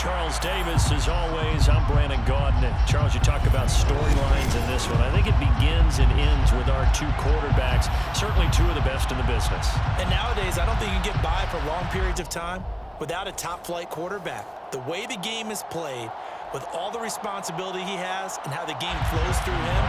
Charles Davis, as always, I'm Brandon Gaudin. And Charles, you talk about storylines in this one. I think it begins and ends with our two quarterbacks, certainly two of the best in the business. And nowadays, I don't think you can get by for long periods of time without a top-flight quarterback. The way the game is played, with all the responsibility he has and how the game flows through him,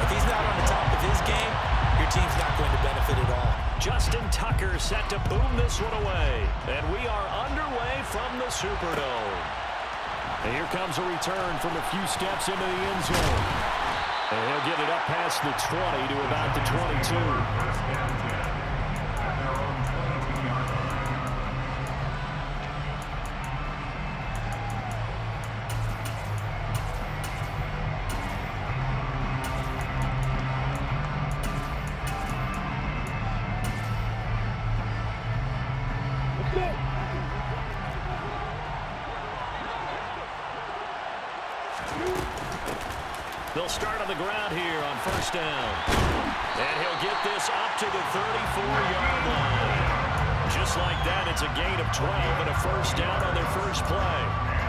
if he's not on the top of his game, your team's not going to benefit at all. Justin Tucker set to boom this one away. And we are underway from the Superdome. And here comes a return from a few steps into the end zone. And he'll get it up past the 20 to about the 22. They'll start on the ground here on first down. And he'll get this up to the 34-yard line. Just like that, it's a gain of 12 and a first down on their first play.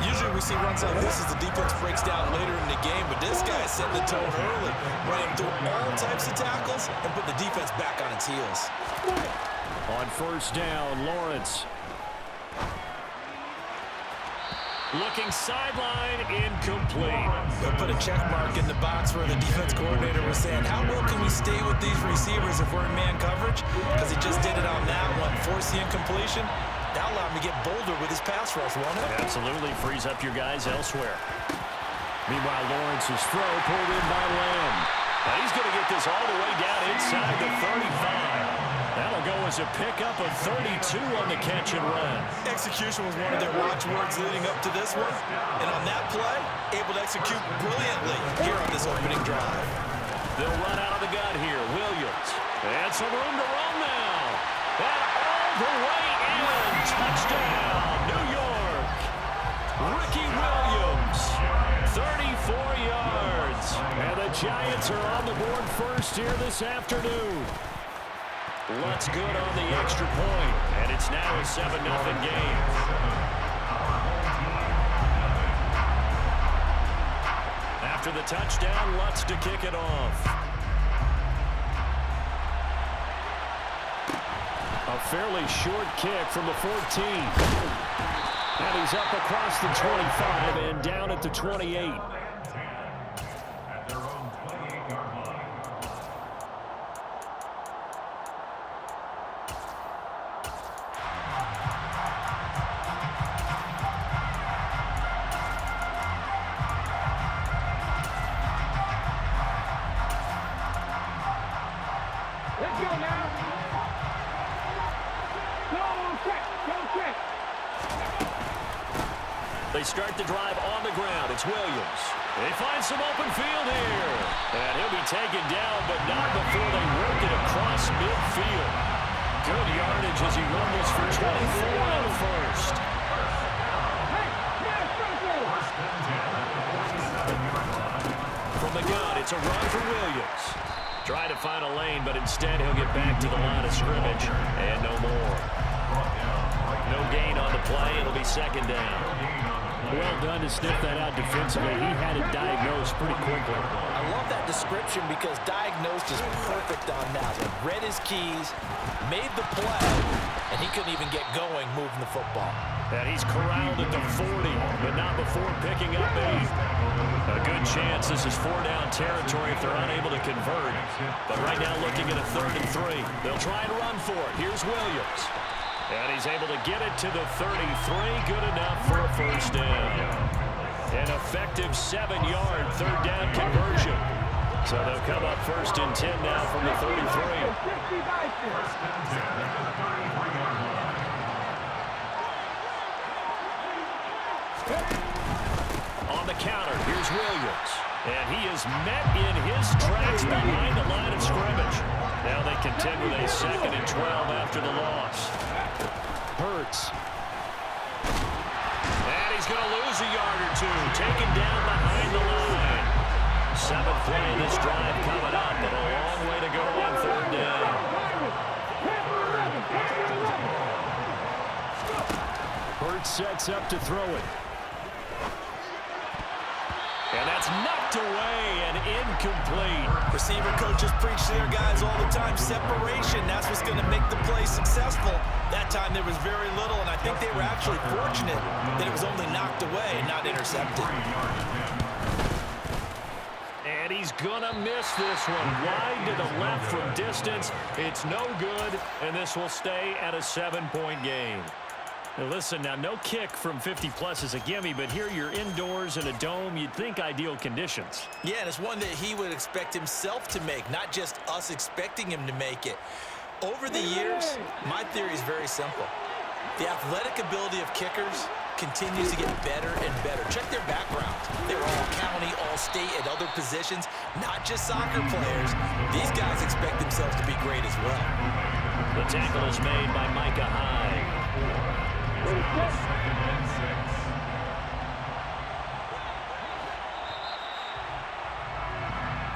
Usually we see runs like this as the defense breaks down later in the game, but this guy set the tone early, running through all types of tackles and put the defense back on its heels. On first down, Lawrence. Looking sideline, incomplete. They'll put a check mark in the box where the defense coordinator was saying, how well can we stay with these receivers if we're in man coverage? Because he just did it on that one, forced the incompletion. That allowed him to get bolder with his pass rush, won't it? Absolutely, frees up your guys elsewhere. Meanwhile, Lawrence's throw pulled in by Lamb. Now he's going to get this all the way down inside the 35. That'll go as a pickup of 32 on the catch and run. Execution was one of their watchwords leading up to this one. And on that play, able to execute brilliantly here on this opening drive. They'll run out of the gun here. Williams. And some room to run now. And all the way in. Touchdown, New York. Ricky Williams. 34 yards. And the Giants are on the board first here this afternoon. Lutz good on the extra point, and it's now a 7-0 game. After the touchdown, Lutz to kick it off. A fairly short kick from the 14. And he's up across the 25 and down at the 28. They start the drive on the ground. It's Williams. They find some open field here. And he'll be taken down, but not before they work it across midfield. Good yardage as he rumbles for 24 on the first. From the gun, it's a run for Williams. Trying to find a lane, but instead he'll get back to the line of scrimmage. And no more. No gain on the play. It'll be second down. Well done to sniff that out defensively. He had it diagnosed pretty quickly. I love that description because diagnosed is perfect on that one. Read his keys, made the play, and he couldn't even get going moving the football. And he's corralled at the 40, but not before picking up 8. A good chance this is 4-down territory if they're unable to convert. But right now looking at a 3rd and 3. They'll try and run for it. Here's Williams. And he's able to get it to the 33. Good enough for a first down. An effective 7-yard 3rd down conversion. So they'll come up 1st and 10 now from the 33. On the counter, here's Williams. And he is met in his tracks behind the line of scrimmage. Now they contend with a 2nd and 12 after the loss. Hurts. And he's going to lose a yard or two. Taken down behind the line. 7th play of this drive coming up, but a long way to go on 3rd down. Hurts sets up to throw it. incomplete. Receiver coaches preach to their guys all the time. Separation, that's what's going to make the play successful. That time there was very little, and I think they were actually fortunate that it was only knocked away and not intercepted. And he's going to miss this one. Wide to the left from distance. It's no good, and this will stay at a 7-point game. Now listen, now no kick from 50-plus is a gimme, but here you're indoors in a dome. You'd think ideal conditions. Yeah, and it's one that he would expect himself to make, not just us expecting him to make it. Over the years, my theory is very simple. The athletic ability of kickers continues to get better and better. Check their background. They were all county, all state, at other positions, not just soccer players. These guys expect themselves to be great as well. The tackle is made by Micah Hyde.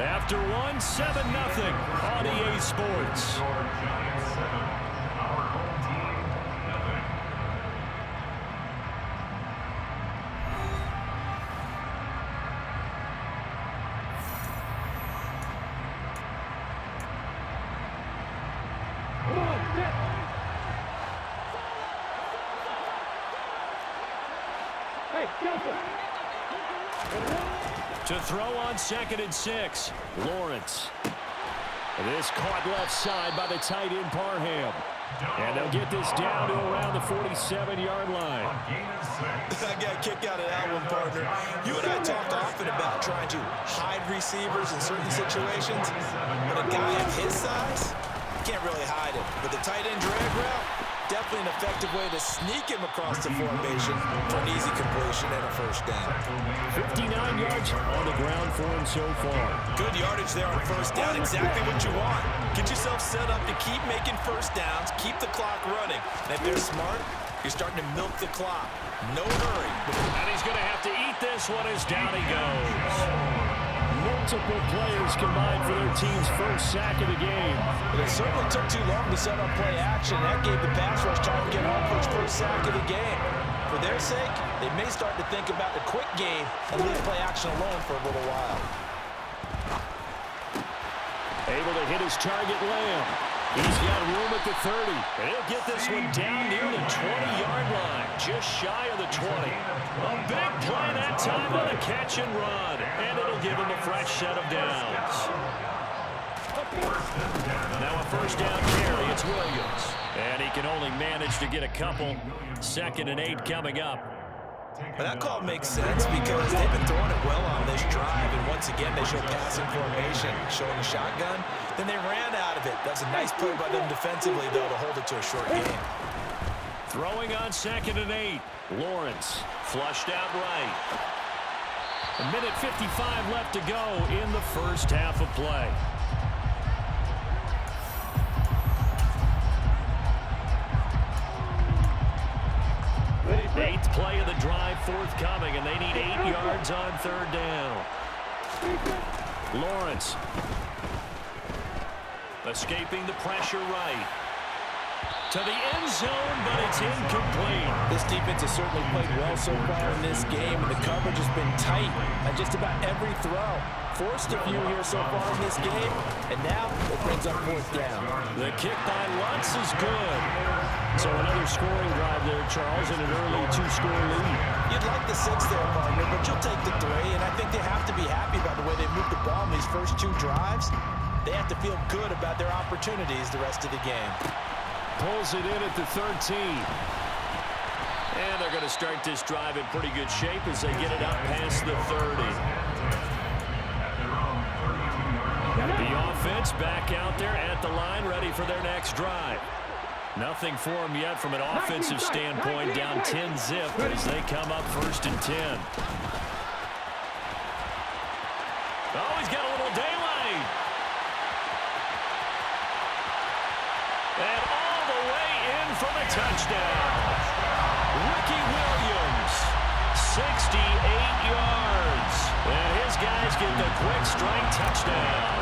After one, 7-0 on EA Sports. To throw on 2nd and 6, Lawrence. This caught left side by the tight end Parham. And they'll get this down to around the 47-yard line. I got a kick out of that one, partner. You and I talked often about trying to hide receivers in certain situations. But a guy of his size, you can't really hide him. But the tight end drag route, definitely an effective way to sneak him across the formation for an easy completion and a first down. 59 yards on the ground for him so far. Good yardage there on first down, exactly what you want. Get yourself set up to keep making first downs, keep the clock running. And if they're smart, you're starting to milk the clock. No hurry. And he's going to have to eat this one as down he goes. Multiple players combined for their team's first sack of the game. But it certainly took too long to set up play action. That gave the pass rush time to get home for its first sack of the game. For their sake, they may start to think about the quick game and leave play action alone for a little while. Able to hit his target, Lamb. He's got room at the 30. And he'll get this one down near the 20-yard line, just shy of the 20. A big play that time on a catch and run. And it'll give him a fresh set of downs. Now a first down carry, it's Williams. And he can only manage to get a couple. 2nd and 8 coming up. But that call makes sense because they've been throwing it well on this drive. And once again, they show passing formation, showing the shotgun. Then they ran out of it. That's a nice play by them defensively, though, to hold it to a short game. Throwing on 2nd and 8. Lawrence flushed out right. 1:55 left to go in the first half of play. Eighth play of the drive forthcoming, and they need 8 yards on third down. Lawrence escaping the pressure right. To the end zone, but it's incomplete. This defense has certainly played well so far in this game, and the coverage has been tight on just about every throw. Forced a few here so far in this game, and now it brings up fourth down. The kick by Lutz is good. So another scoring drive there, Charles, and an early 2-score lead. You'd like the 6 there, partner, but you'll take the 3, and I think they have to be happy about the way they moved the ball in these first 2 drives. They have to feel good about their opportunities the rest of the game. Pulls it in at the 13. And they're going to start this drive in pretty good shape as they get it up past the 30. The offense back out there at the line, ready for their next drive. Nothing for them yet from an offensive standpoint, down 10-zip as they come up 1st and 10. Oh, he's got a little daylight. And all the way in for the touchdown. Ricky Williams, 68 yards. And his guys get the quick strike touchdown.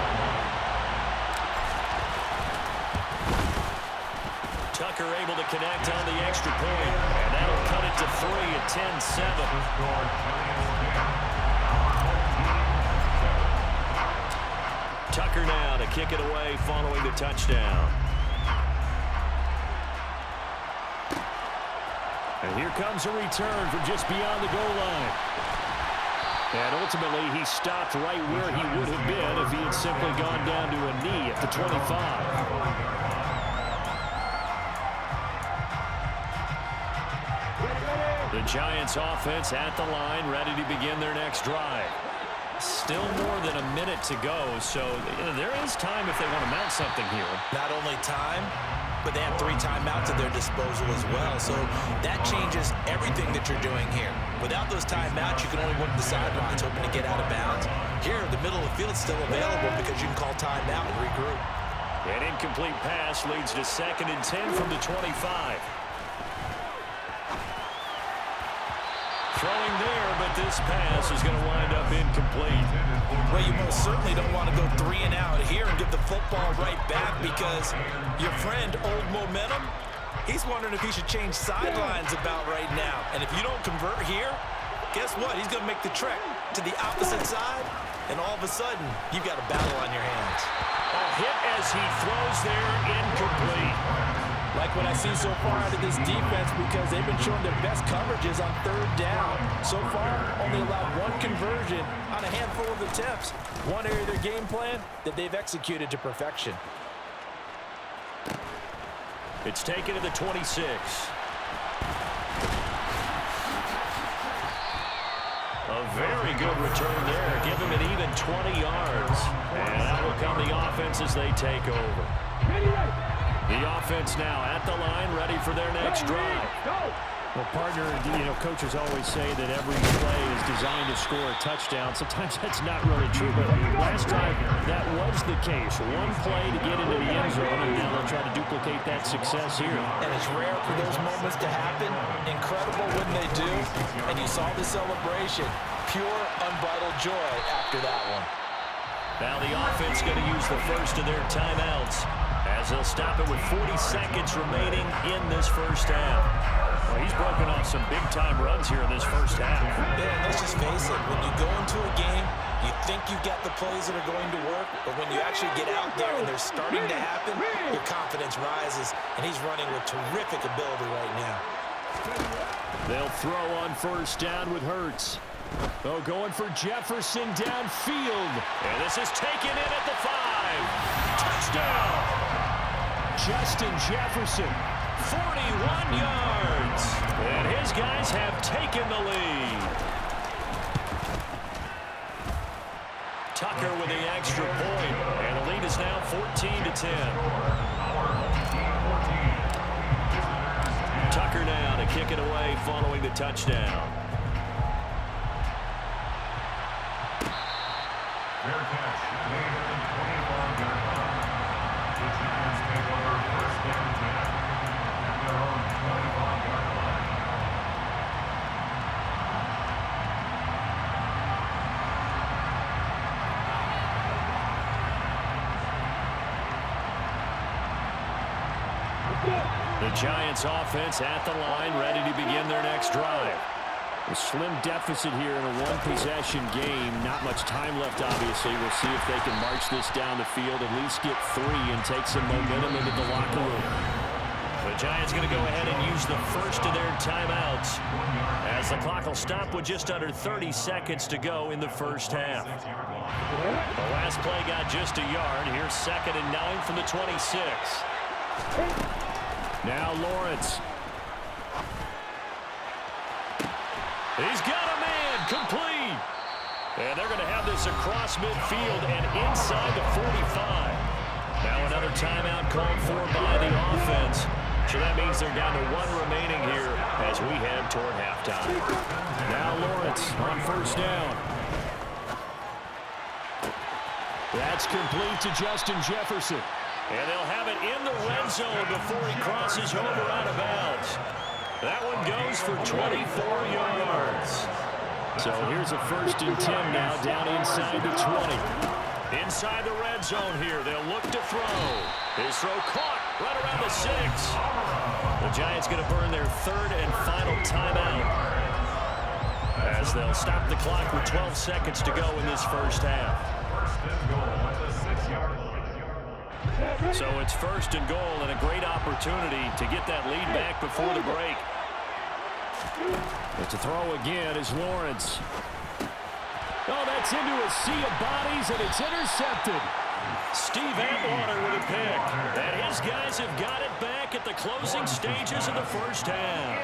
Tucker able to connect on the extra point, and that'll cut it to 3 at 10-7. Tucker now to kick it away following the touchdown. And here comes a return from just beyond the goal line. And ultimately, he stopped right where he would have been if he had simply gone down to a knee at the 25. The Giants offense at the line, ready to begin their next drive. Still more than a minute to go, so there is time if they want to mount something here. Not only time, but they have 3 timeouts at their disposal as well, so that changes everything that you're doing here. Without those timeouts, you can only work the sidelines, hoping to get out of bounds. Here, the middle of the field is still available because you can call timeout and regroup. An incomplete pass leads to 2nd and 10 from the 25. Throwing there, but this pass is going to wind up incomplete. Well, you most certainly don't want to go 3 and out here and give the football right back because your friend, Old Momentum, he's wondering if he should change sidelines about right now. And if you don't convert here, guess what? He's going to make the trek to the opposite side, and all of a sudden, you've got a battle on your hands. A hit as he throws there, incomplete. Like what I see so far out of this defense because they've been showing their best coverages on 3rd down. So far, only allowed 1 conversion on a handful of attempts. One area of their game plan that they've executed to perfection. It's taken to the 26. A very good return there. Give him an even 20 yards. And out will come the offense as they take over. The offense now at the line, ready for their next drive. Well, partner, coaches always say that every play is designed to score a touchdown. Sometimes that's not really true, but last time that was the case. One play to get into the end zone, and now they'll try to duplicate that success here. And it's rare for those moments to happen. Incredible when they do. And you saw the celebration. Pure, unbridled joy after that one. Now the offense going to use the first of their timeouts as they'll stop it with 40 seconds remaining in this first half. Well, he's broken off some big-time runs here in this first half. Yeah, and let's just face it. When you go into a game, you think you've got the plays that are going to work, but when you actually get out there and they're starting to happen, your confidence rises, and he's running with terrific ability right now. They'll throw on first down with Hurts. Oh, going for Jefferson downfield. And this is taken in at the 5. Touchdown! Justin Jefferson, 41 yards. And his guys have taken the lead. Tucker with the extra point. And the lead is now 14-10. Tucker now to kick it away following the touchdown. The Giants offense at the line, ready to begin their next drive. A slim deficit here in a one-possession game. Not much time left, obviously. We'll see if they can march this down the field, at least get 3 and take some momentum into the locker room. The Giants going to go ahead and use the first of their timeouts as the clock will stop with just under 30 seconds to go in the first half. The last play got just a yard. Here's 2nd and 9 from the 26. Now Lawrence. He's got a man, complete. And they're going to have this across midfield and inside the 45. Now another timeout called for by the offense. So that means they're down to 1 remaining here as we head toward halftime. Now Lawrence on first down. That's complete to Justin Jefferson. And they'll have it in the red zone before he crosses over out of bounds. That one goes for 24 yards. So here's a 1st and 10 now down inside the 20. Inside the red zone here. They'll look to throw. His throw caught right around the 6. The Giants going to burn their 3rd and final timeout as they'll stop the clock with 12 seconds to go in this first half. So it's first and goal and a great opportunity to get that lead back before the break. But to throw again is Lawrence. Oh, that's into a sea of bodies, and it's intercepted. Steve Atwater with a pick. And his guys have got it back at the closing stages of the first half.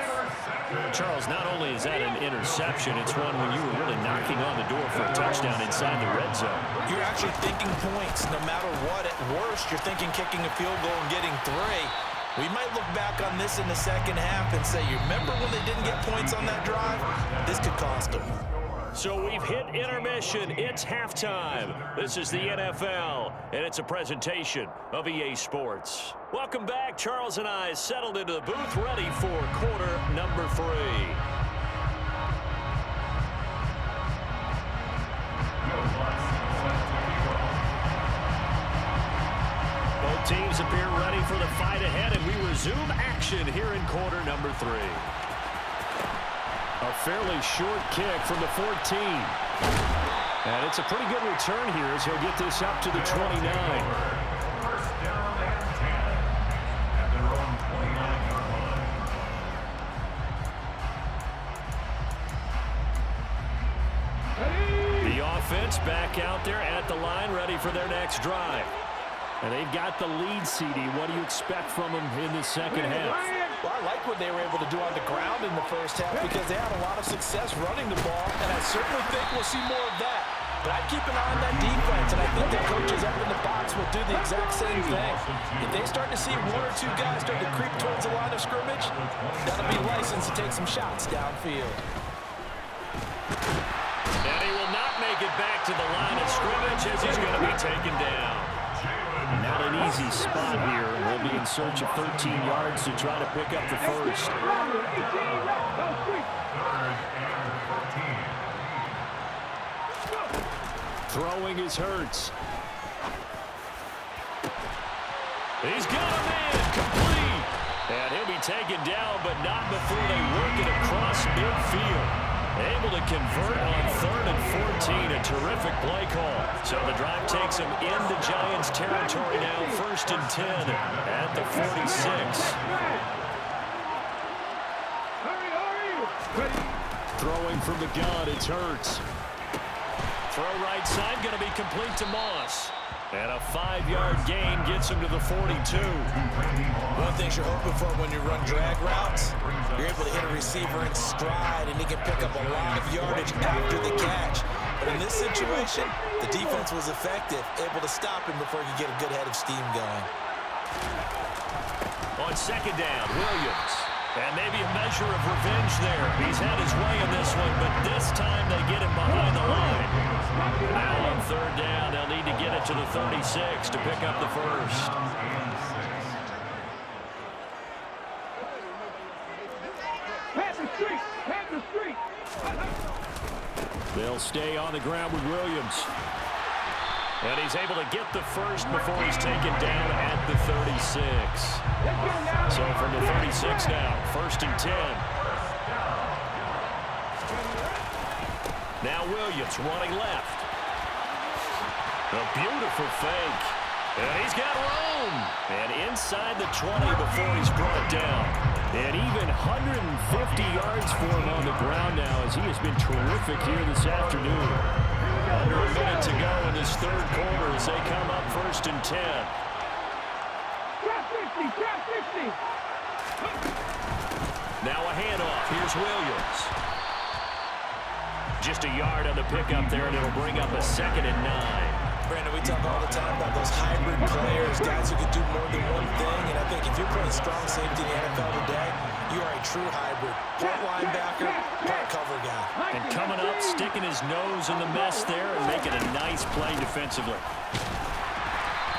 Charles, not only is that an interception, it's one when you were really knocking on the door for a touchdown inside the red zone. You're actually thinking points no matter what. At worst, you're thinking kicking a field goal and getting 3. We might look back on this in the second half and say, you remember when they didn't get points on that drive? This could cost them. So we've hit intermission. It's halftime. This is the NFL, and it's a presentation of EA Sports. Welcome back. Charles and I settled into the booth, ready for quarter number 3. Both teams appear ready for the fight ahead, and we resume action here in quarter number 3. A fairly short kick from the 14. And it's a pretty good return here as he'll get this up to the 29. The offense back out there at the line, ready for their next drive. And they've got the lead, CD. What do you expect from them in the second half? Well, I like what they were able to do on the ground in the first half because they had a lot of success running the ball, and I certainly think we'll see more of that. But I'd keep an eye on that defense, and I think the coaches up in the box will do the exact same thing. If they start to see 1 or 2 guys start to creep towards the line of scrimmage, that'll be licensed to take some shots downfield. And he will not make it back to the line of scrimmage as he's going to be taken down. Not an easy spot here. We'll be in search of 13 yards to try to pick up the first. Throwing is Hurts. He's got a man complete. And he'll be taken down, but not before they work it across midfield. Able to convert on 3rd and 14. A terrific play call. So the drive takes him into Giants territory now. 1st and 10 at the 46. Throwing from the gun, it's Hurts. Throw right side, going to be complete to Moss. And a 5-yard gain gets him to the 42. One thing you're hoping for when you run drag routes, you're able to hit a receiver in stride, and he can pick up a lot of yardage after the catch. But in this situation, the defense was effective, able to stop him before he could get a good head of steam going. On 2nd down, Williams. And maybe a measure of revenge there. He's had his way in this one, but this time they get him behind the line. Now on 3rd down, they'll need to get it to the 36 to pick up the first. They'll stay on the ground with Williams. And he's able to get the first before he's taken down at the 36. So from the 36 now, 1st and 10. Now Williams running left. A beautiful fake. And he's got room. And inside the 20 before he's brought down. And even 150 yards for him on the ground now as he has been terrific here this afternoon. Under a minute to go in this 3rd quarter as they come up 1st and 10. Now a handoff. Here's Williams. Just a yard on the pickup there, and it'll bring up a 2nd and 9. Brandon, we talk all the time about those hybrid players, guys who can do more than one thing, and I think if you're playing strong safety in the NFL today, you are a true hybrid. Part linebacker, part cover guy. And coming up, sticking his nose in the mess there and making a nice play defensively.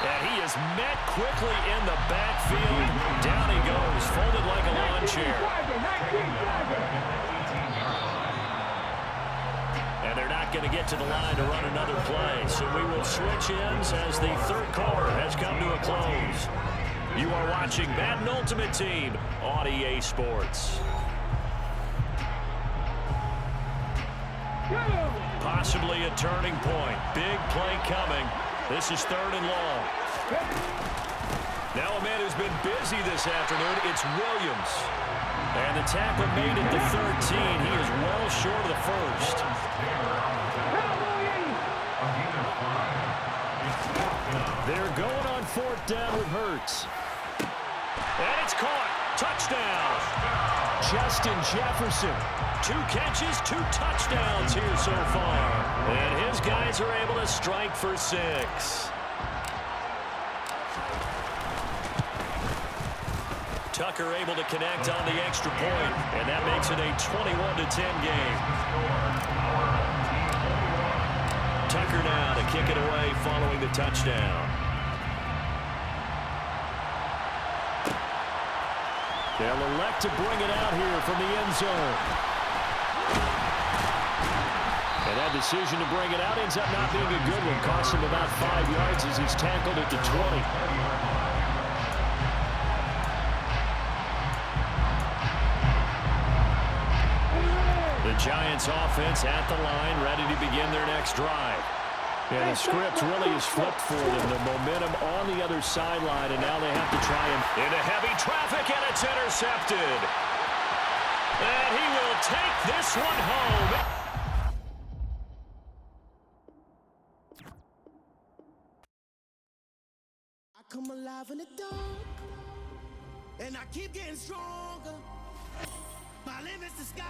And he is met quickly in the backfield. Down he goes, folded like a lawn chair. And they're not going to get to the line to run another play. So we will switch ends as the 3rd quarter has come to a close. You are watching Madden Ultimate Team on EA Sports. Possibly a turning point. Big play coming. This is 3rd and long. Now a man who's been busy this afternoon, it's Williams. And the tackle made at the 13. He is well short of the first. They're going on 4th down with Hurts. And it's caught. Touchdown. Justin Jefferson. 2 catches, 2 touchdowns here so far. And his guys are able to strike for 6. Tucker able to connect on the extra point, and that makes it a 21-10 game. Tucker now to kick it away following the touchdown. They'll elect to bring it out here from the end zone. And that decision to bring it out ends up not being a good one. Costs him about 5 yards as he's tackled at the 20. The Giants offense at the line, ready to begin their next drive. And the script really is flipped for them. The momentum on the other sideline, and now they have to try and... Into heavy traffic, and it's intercepted. And he will take this one home. I come alive in the dark, and I keep getting stronger. My limit's the sky.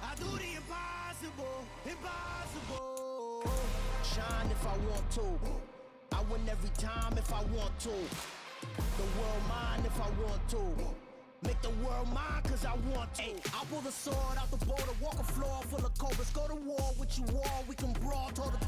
I do the impossible, impossible. Shine if I want to. I win every time if I want to. The world mine if I want to. Make the world mine cause I want to. I pull the sword out the border, walk a floor full of cobras. Go to war with you all, we can brawl. Told the